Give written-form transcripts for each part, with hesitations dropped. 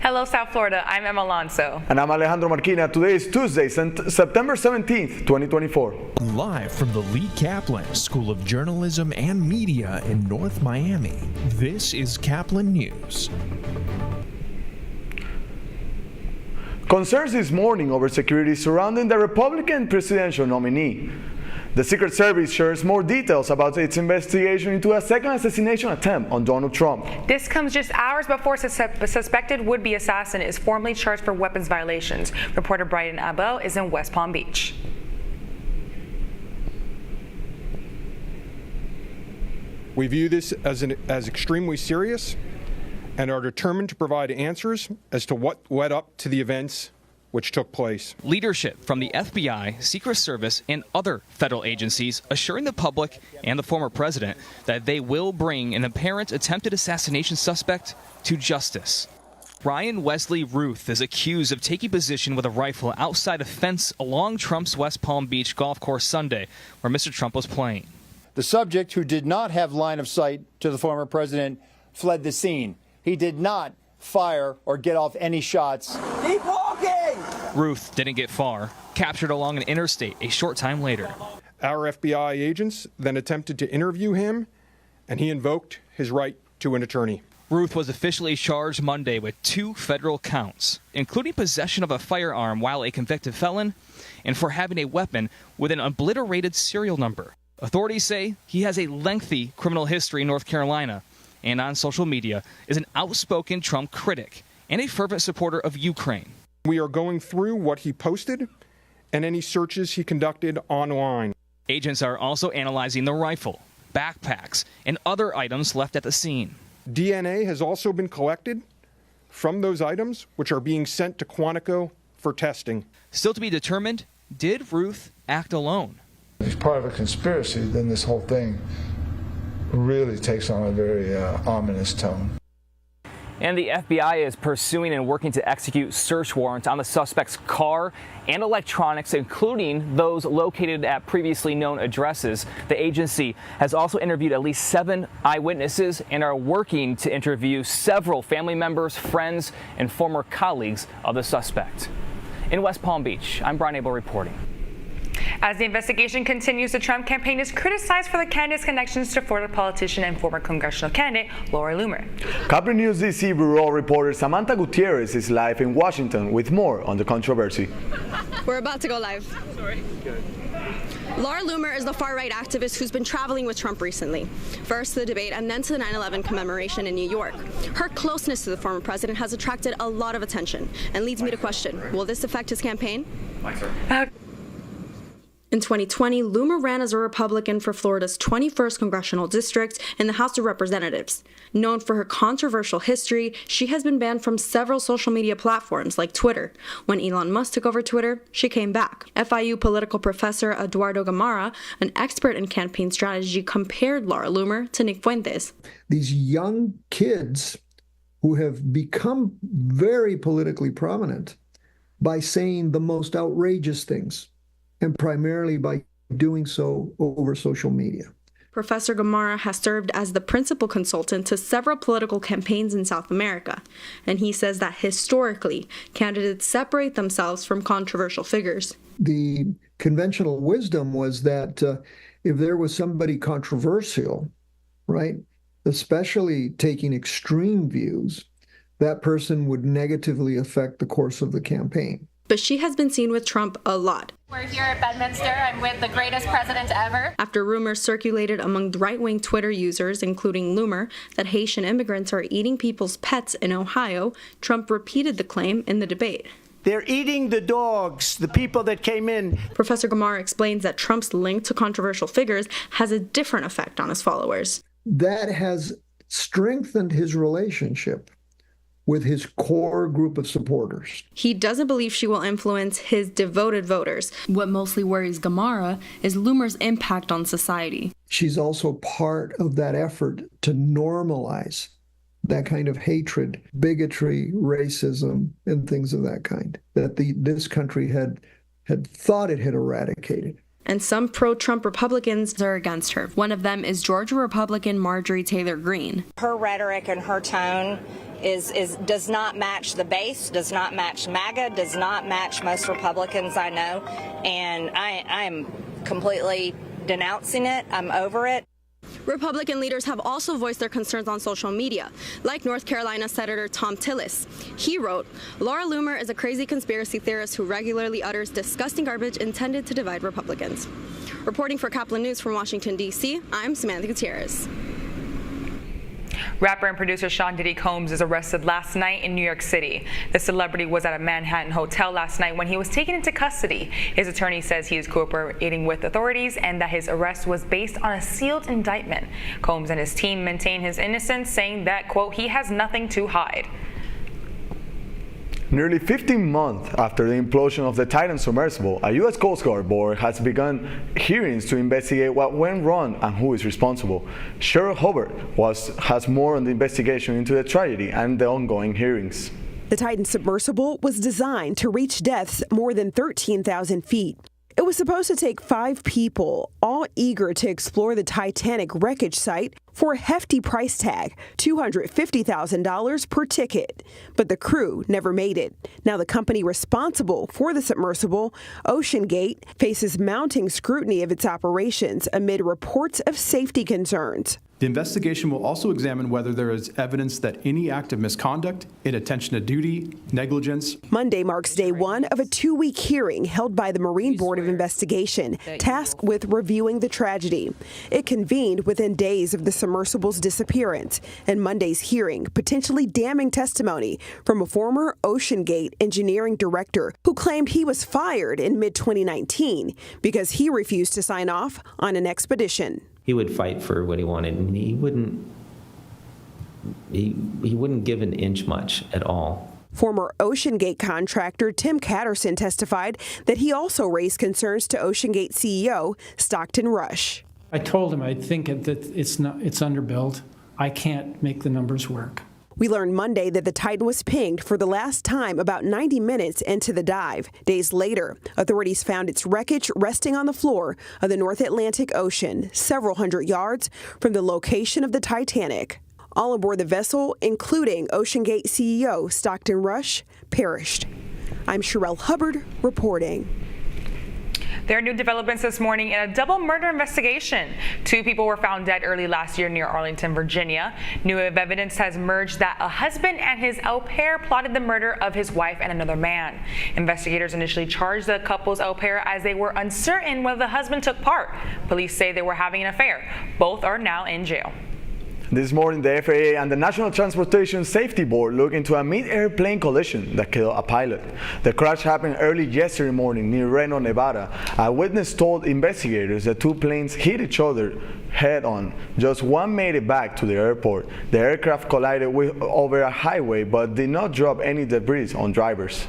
Hello, South Florida. I'm Emma Alonso. And I'm Alejandro Marquina. Today is Tuesday, September 17th, 2024. Live from the Lee Caplin School of Journalism and Media in North Miami, this is Caplin News. Concerns this morning over security surrounding the Republican presidential nominee. The Secret Service shares more details about its investigation into a second assassination attempt on Donald Trump. This comes just hours before suspected would-be assassin is formally charged for weapons violations. Reporter Brian Abel is in West Palm Beach. We view this as extremely serious and are determined to provide answers as to what led up to the events which took place. Leadership from the FBI, Secret Service, and other federal agencies assuring the public and the former president that they will bring an apparent attempted assassination suspect to justice. Ryan Wesley Ruth is accused of taking position with a rifle outside a fence along Trump's West Palm Beach golf course Sunday, where Mr. Trump was playing. The subject, who did not have line of sight to the former president, fled the scene. He did not fire or get off any shots. Keep walking! Ruth didn't get far, captured along an interstate a short time later. Our FBI agents then attempted to interview him, and he invoked his right to an attorney. Ruth was officially charged Monday with 2 federal counts, including possession of a firearm while a convicted felon and for having a weapon with an obliterated serial number. Authorities say he has a lengthy criminal history in North Carolina and on social media is an outspoken Trump critic and a fervent supporter of Ukraine. We are going through what he posted and any searches he conducted online. Agents are also analyzing the rifle, backpacks, and other items left at the scene. DNA has also been collected from those items, which are being sent to Quantico for testing. Still to be determined, did Ruth act alone? If he's part of a conspiracy, then this whole thing really takes on a very ominous tone. And the FBI is pursuing and working to execute search warrants on the suspect's car and electronics, including those located at previously known addresses. The agency has also interviewed at least 7 eyewitnesses and are working to interview several family members, friends, and former colleagues of the suspect. In West Palm Beach, I'm Brian Abel reporting. As the investigation continues, the Trump campaign is criticized for the candidate's connections to Florida politician and former congressional candidate Laura Loomer. Caplin News DC Bureau reporter Samantha Gutierrez is live in Washington with more on the controversy. We're about to go live. Sorry. Laura Loomer is the far-right activist who's been traveling with Trump recently. First to the debate and then to the 9/11 commemoration in New York. Her closeness to the former president has attracted a lot of attention and leads me to question, will this affect his campaign? In 2020, Loomer ran as a Republican for Florida's 21st congressional district in the House of Representatives. Known for her controversial history, she has been banned from several social media platforms like Twitter. When Elon Musk took over Twitter, she came back. FIU political professor Eduardo Gamarra, an expert in campaign strategy, compared Laura Loomer to Nick Fuentes. These young kids who have become very politically prominent by saying the most outrageous things, and primarily by doing so over social media. Professor Gamarra has served as the principal consultant to several political campaigns in South America, and he says that historically, candidates separate themselves from controversial figures. The conventional wisdom was that if there was somebody controversial, right, especially taking extreme views, that person would negatively affect the course of the campaign. But she has been seen with Trump a lot. We're here at Bedminster. I'm with the greatest president ever. After rumors circulated among right-wing Twitter users, including Loomer, that Haitian immigrants are eating people's pets in Ohio, Trump repeated the claim in the debate. They're eating the dogs, the people that came in. Professor Gamarra explains that Trump's link to controversial figures has a different effect on his followers. That has strengthened his relationship with his core group of supporters. He doesn't believe she will influence his devoted voters. What mostly worries Gamarra is Loomer's impact on society. She's also part of that effort to normalize that kind of hatred, bigotry, racism, and things of that kind that this country had thought it had eradicated. And some pro-Trump Republicans are against her. One of them is Georgia Republican Marjorie Taylor Greene. Her rhetoric and her tone does not match the base, does not match MAGA, does not match most Republicans I know, and I am completely denouncing it. I'm over it. Republican leaders have also voiced their concerns on social media, like North Carolina Senator Tom Tillis. He wrote, "Laura Loomer is a crazy conspiracy theorist who regularly utters disgusting garbage intended to divide Republicans." Reporting for Caplin News from Washington, D.C., I'm Samantha Gutierrez. Rapper and producer Sean Diddy Combs is arrested last night in New York City. The celebrity was at a Manhattan hotel last night when he was taken into custody. His attorney says he is cooperating with authorities and that his arrest was based on a sealed indictment. Combs and his team maintain his innocence, saying that, quote, he has nothing to hide. Nearly 15 months after the implosion of the Titan submersible, a U.S. Coast Guard board has begun hearings to investigate what went wrong and who is responsible. Cheryl Hubbard has more on the investigation into the tragedy and the ongoing hearings. The Titan submersible was designed to reach depths more than 13,000 feet. It was supposed to take 5 people, all eager to explore the Titanic wreckage site for a hefty price tag, $250,000 per ticket. But the crew never made it. Now the company responsible for the submersible, OceanGate, faces mounting scrutiny of its operations amid reports of safety concerns. The investigation will also examine whether there is evidence that any act of misconduct, inattention to duty, negligence. Monday marks day 1 of a 2-week hearing held by the Marine Board of Investigation, tasked with reviewing the tragedy. It convened within days of the submersible's disappearance, and Monday's hearing potentially damning testimony from a former OceanGate engineering director who claimed he was fired in mid-2019 because he refused to sign off on an expedition. He would fight for what he wanted, and he wouldn't give an inch much at all. Former OceanGate contractor Tim Catterson testified that he also raised concerns to OceanGate CEO Stockton Rush. I told him I think that it's underbilled. I can't make the numbers work. We learned Monday that the Titan was pinged for the last time about 90 minutes into the dive. Days later, authorities found its wreckage resting on the floor of the North Atlantic Ocean, several hundred yards from the location of the Titanic. All aboard the vessel, including OceanGate CEO Stockton Rush, perished. I'm Cheryl Hubbard reporting. There are new developments this morning in a double murder investigation. 2 people were found dead early last year near Arlington, Virginia. New evidence has emerged that a husband and his au pair plotted the murder of his wife and another man. Investigators initially charged the couple's au pair as they were uncertain whether the husband took part. Police say they were having an affair. Both are now in jail. This morning, the FAA and the National Transportation Safety Board looked into a mid-air plane collision that killed a pilot. The crash happened early yesterday morning near Reno, Nevada. A witness told investigators that 2 planes hit each other head-on. Just one made it back to the airport. The aircraft collided over a highway but did not drop any debris on drivers.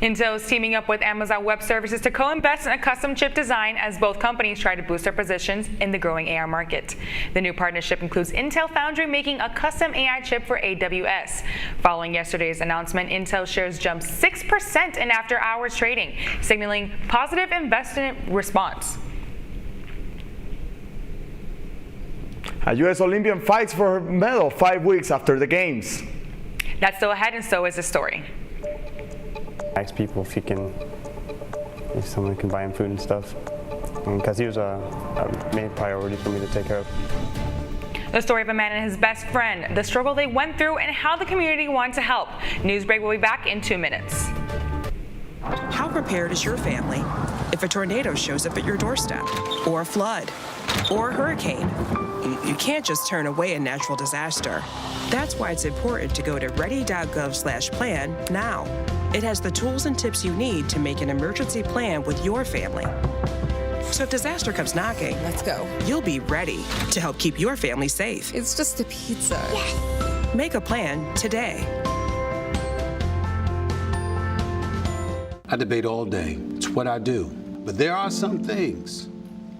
Intel is teaming up with Amazon Web Services to co-invest in a custom chip design as both companies try to boost their positions in the growing AI market. The new partnership includes Intel Foundry making a custom AI chip for AWS. Following yesterday's announcement, Intel shares jumped 6% in after-hours trading, signaling positive investment response. A U.S. Olympian fights for her medal 5 weeks after the Games. That's still ahead, and so is the story. Ask people if someone can buy him food and stuff, because he was a main priority for me to take care of. The story of a man and his best friend, the struggle they went through, and how the community wanted to help. Newsbreak will be back in 2 minutes. How prepared is your family if a tornado shows up at your doorstep, or a flood, or a hurricane? You can't just turn away a natural disaster. That's why it's important to go to ready.gov/plan now. It has the tools and tips you need to make an emergency plan with your family. So if disaster comes knocking, let's go. You'll be ready to help keep your family safe. It's just a pizza. Yes. Make a plan today. I debate all day. It's what I do. But there are some things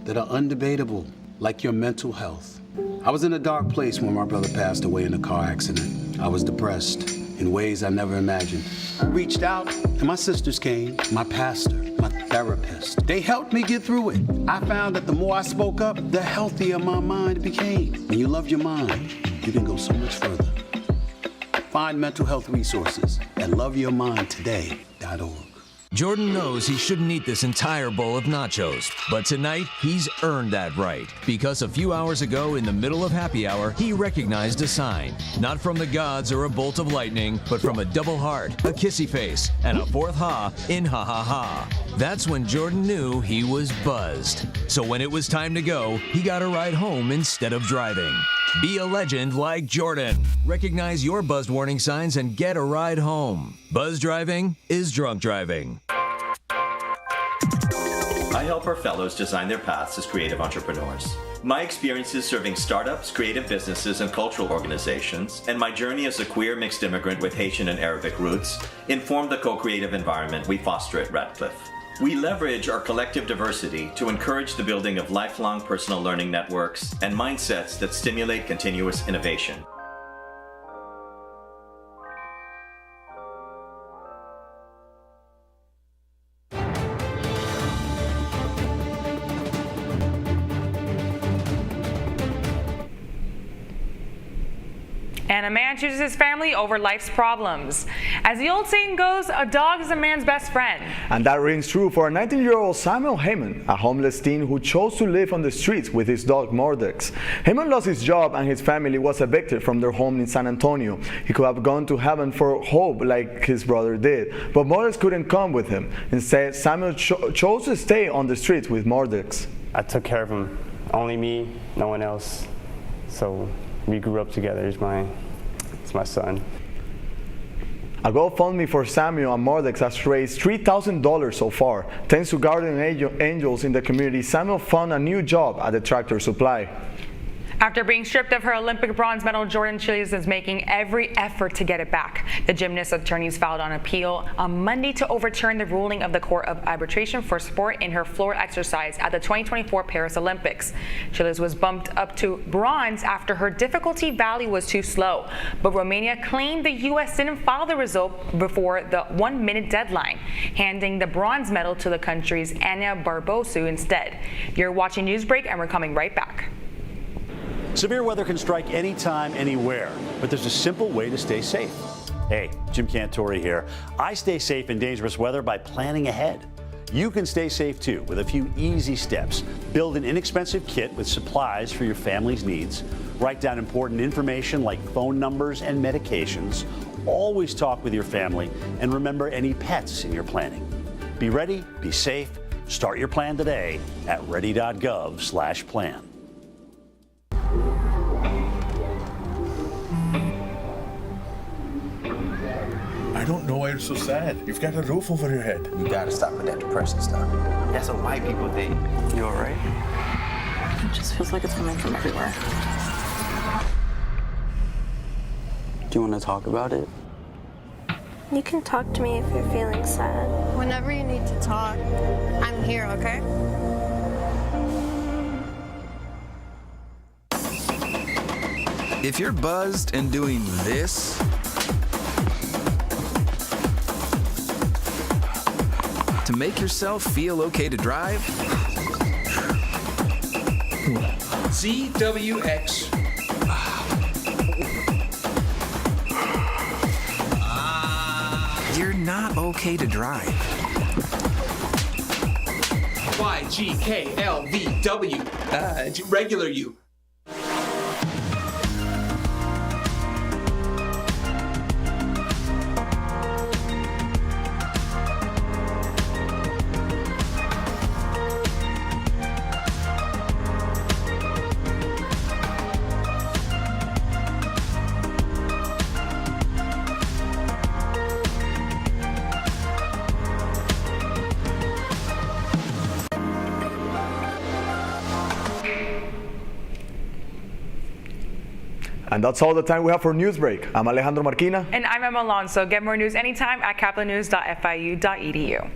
that are undebatable, like your mental health. I was in a dark place when my brother passed away in a car accident. I was depressed in ways I never imagined. I reached out, and my sisters came, my pastor, my therapist. They helped me get through it. I found that the more I spoke up, the healthier my mind became. When you love your mind, you can go so much further. Find mental health resources at loveyourmindtoday.org. Jordan knows he shouldn't eat this entire bowl of nachos, but tonight he's earned that right because a few hours ago in the middle of happy hour, he recognized a sign, not from the gods or a bolt of lightning, but from a double heart, a kissy face, and a fourth ha in ha ha ha. That's when Jordan knew he was buzzed. So when it was time to go, he got a ride home instead of driving. Be a legend like Jordan. Recognize your buzzed warning signs and get a ride home. Buzz driving is drunk driving. I help our fellows design their paths as creative entrepreneurs. My experiences serving startups, creative businesses, and cultural organizations, and my journey as a queer mixed immigrant with Haitian and Arabic roots, inform the co-creative environment we foster at Radcliffe. We leverage our collective diversity to encourage the building of lifelong personal learning networks and mindsets that stimulate continuous innovation. And a man chooses his family over life's problems. As the old saying goes, a dog is a man's best friend. And that rings true for a 19-year-old Samuel Heyman, a homeless teen who chose to live on the streets with his dog Mordex. Heyman lost his job and his family was evicted from their home in San Antonio. He could have gone to heaven for hope like his brother did, but Mordex couldn't come with him. Instead, Samuel chose to stay on the streets with Mordex. I took care of him, only me, no one else. So we grew up together. It's my son. A GoFundMe for Samuel and Mordex has raised $3,000 so far. Thanks to guardian angels in the community, Samuel found a new job at the Tractor Supply. After being stripped of her Olympic bronze medal, Jordan Chiles is making every effort to get it back. The gymnast attorneys filed an appeal on Monday to overturn the ruling of the Court of Arbitration for Sport in her floor exercise at the 2024 Paris Olympics. Chiles was bumped up to bronze after her difficulty value was too slow, but Romania claimed the U.S. didn't file the result before the 1-minute deadline, handing the bronze medal to the country's Ana Barbosu instead. You're watching Newsbreak, and we're coming right back. Severe weather can strike anytime, anywhere, but there's a simple way to stay safe. Hey, Jim Cantori here. I stay safe in dangerous weather by planning ahead. You can stay safe too with a few easy steps. Build an inexpensive kit with supplies for your family's needs. Write down important information like phone numbers and medications. Always talk with your family and remember any pets in your planning. Be ready, be safe. Start your plan today at ready.gov/plan. I don't know why you're so sad. You've got a roof over your head. You gotta stop with that depression stuff. That's what white people think. You alright? It just feels like it's coming from everywhere. Do you want to talk about it? You can talk to me if you're feeling sad. Whenever you need to talk, I'm here, okay? If you're buzzed and doing this, to make yourself feel okay to drive, ZWX. you're not okay to drive. YGKLVW. Regular you. And that's all the time we have for Newsbreak. I'm Alejandro Marquina. And I'm Emma Alonso. Get more news anytime at caplinnews.fiu.edu.